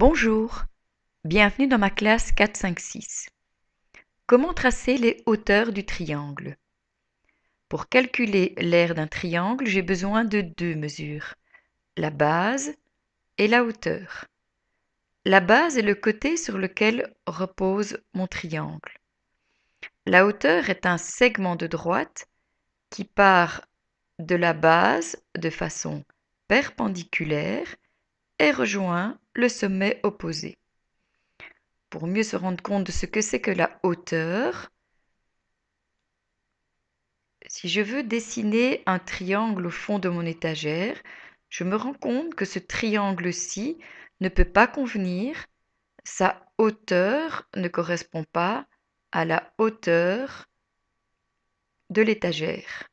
Bonjour, bienvenue dans ma classe 4-5-6. Comment tracer les hauteurs du triangle? Pour calculer l'aire d'un triangle, j'ai besoin de deux mesures, la base et la hauteur. La base est le côté sur lequel repose mon triangle. La hauteur est un segment de droite qui part de la base de façon perpendiculaire et rejoint le sommet opposé. Pour mieux se rendre compte de ce que c'est que la hauteur, si je veux dessiner un triangle au fond de mon étagère, je me rends compte que ce triangle-ci ne peut pas convenir, sa hauteur ne correspond pas à la hauteur de l'étagère.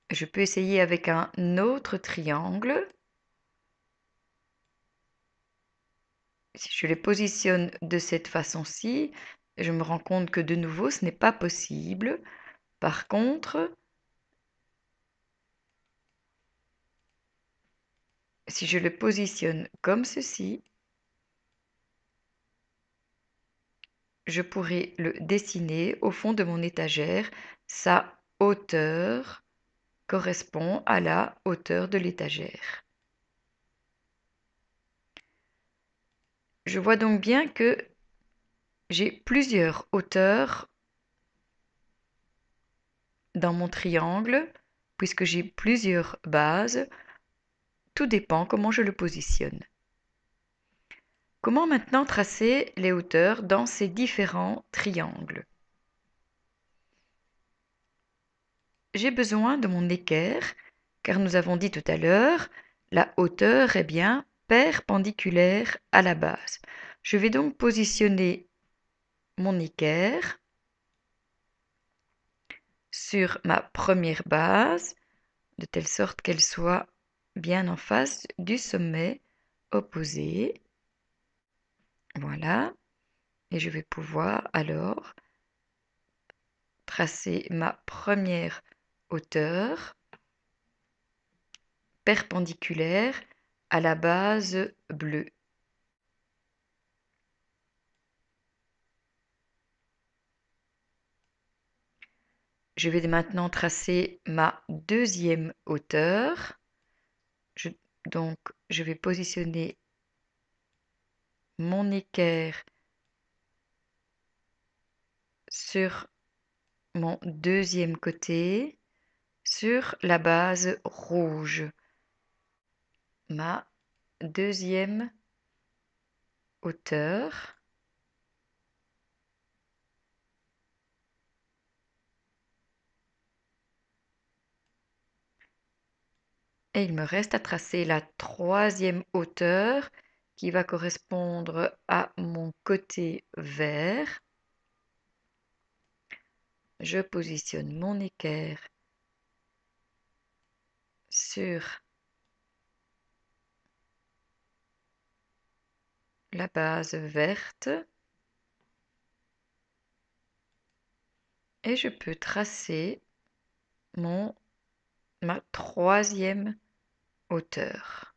Je peux essayer avec un autre triangle. Si je les positionne de cette façon-ci, je me rends compte que de nouveau, ce n'est pas possible. Par contre, si je le positionne comme ceci, je pourrais le dessiner au fond de mon étagère. Sa hauteur correspond à la hauteur de l'étagère. Je vois donc bien que j'ai plusieurs hauteurs dans mon triangle, puisque j'ai plusieurs bases. Tout dépend comment je le positionne. Comment maintenant tracer les hauteurs dans ces différents triangles? J'ai besoin de mon équerre, car nous avons dit tout à l'heure, la hauteur est bien perpendiculaire à la base. Je vais donc positionner mon équerre sur ma première base, de telle sorte qu'elle soit bien en face du sommet opposé. Voilà. Et je vais pouvoir alors tracer ma première hauteur perpendiculaire à la base bleue. Je vais maintenant tracer ma deuxième hauteur. Donc, je vais positionner mon équerre sur mon deuxième côté, sur la base rouge. Ma deuxième hauteur. Et il me reste à tracer la troisième hauteur qui va correspondre à mon côté vert. Je positionne mon équerre sur la base verte et je peux tracer ma troisième hauteur.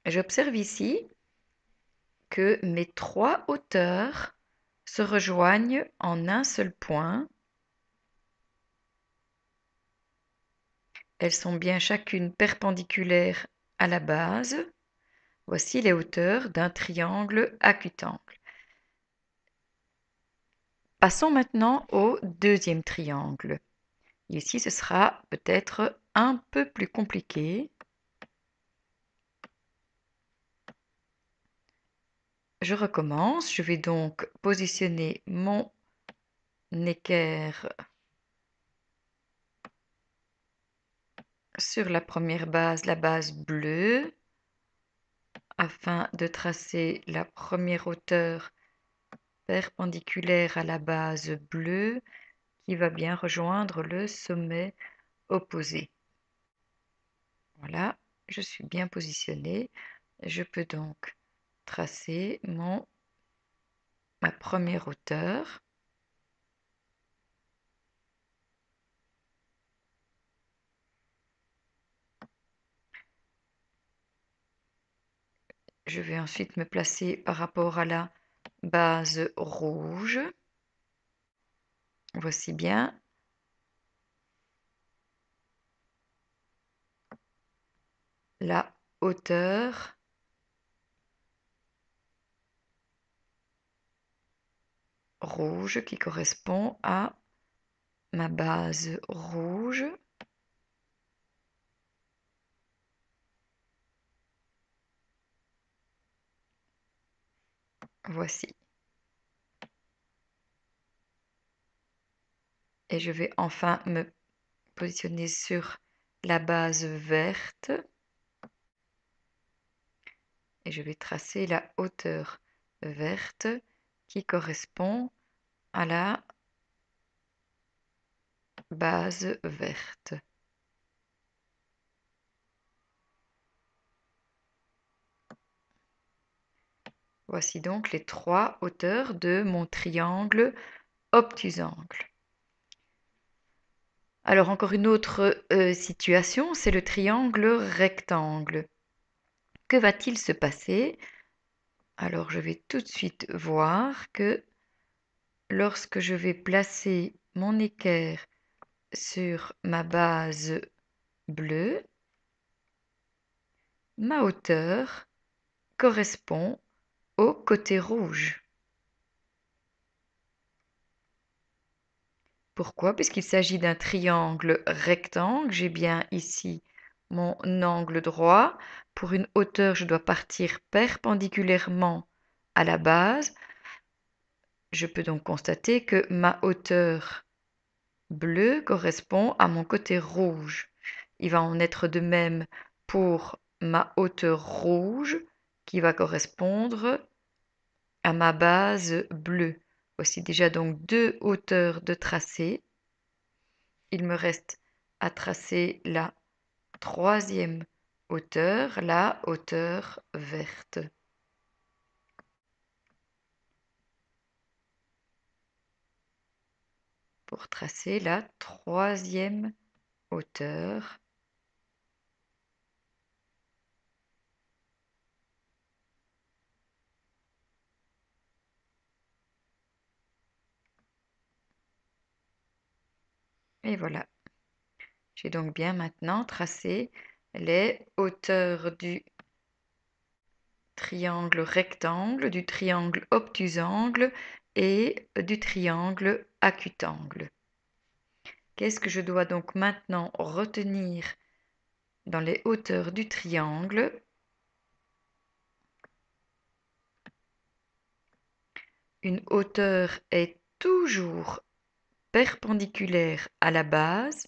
J'observe ici que mes trois hauteurs se rejoignent en un seul point. Elles sont bien chacune perpendiculaires à la base. Voici les hauteurs d'un triangle acutangle. Passons maintenant au deuxième triangle. Ici, ce sera peut-être un peu plus compliqué. Je recommence. Je vais donc positionner mon équerre sur la première base, la base bleue, afin de tracer la première hauteur perpendiculaire à la base bleue qui va bien rejoindre le sommet opposé. Voilà, je suis bien positionnée. Je peux donc tracer ma première hauteur. Je vais ensuite me placer par rapport à la base rouge. Voici bien. La hauteur rouge qui correspond à ma base rouge. Voici. Et je vais enfin me positionner sur la base verte. Et je vais tracer la hauteur verte qui correspond à la base verte. Voici donc les trois hauteurs de mon triangle obtusangle. Alors encore une autre situation, c'est le triangle rectangle. Que va-t-il se passer? Alors je vais tout de suite voir que lorsque je vais placer mon équerre sur ma base bleue, ma hauteur correspond au côté rouge. Pourquoi? Puisqu'il s'agit d'un triangle rectangle, j'ai bien ici mon angle droit. Pour une hauteur, je dois partir perpendiculairement à la base. Je peux donc constater que ma hauteur bleue correspond à mon côté rouge. Il va en être de même pour ma hauteur rouge qui va correspondre à ma base bleue. Voici déjà donc deux hauteurs de tracé. Il me reste à tracer la troisième hauteur, la hauteur verte. Pour tracer la troisième hauteur. Et voilà. J'ai donc bien maintenant tracé les hauteurs du triangle rectangle, du triangle obtusangle et du triangle acutangle. Qu'est-ce que je dois donc maintenant retenir dans les hauteurs du triangle? Une hauteur est toujours perpendiculaire à la base.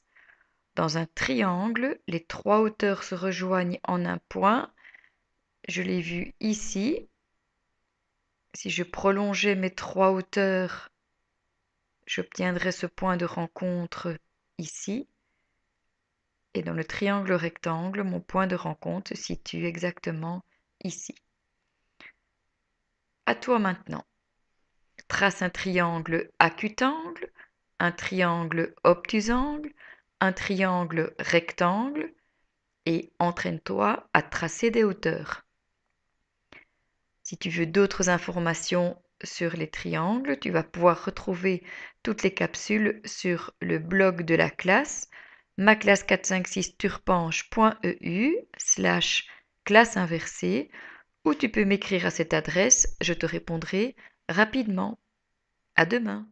Dans un triangle, les trois hauteurs se rejoignent en un point. Je l'ai vu ici. Si je prolongeais mes trois hauteurs, j'obtiendrais ce point de rencontre ici. Et dans le triangle rectangle, mon point de rencontre se situe exactement ici. À toi maintenant. Trace un triangle acutangle, un triangle obtusangle, un triangle rectangle et entraîne-toi à tracer des hauteurs. Si tu veux d'autres informations sur les triangles, tu vas pouvoir retrouver toutes les capsules sur le blog de la classe maclasse456turpanche.eu/classe inversée ou tu peux m'écrire à cette adresse, je te répondrai rapidement. À demain.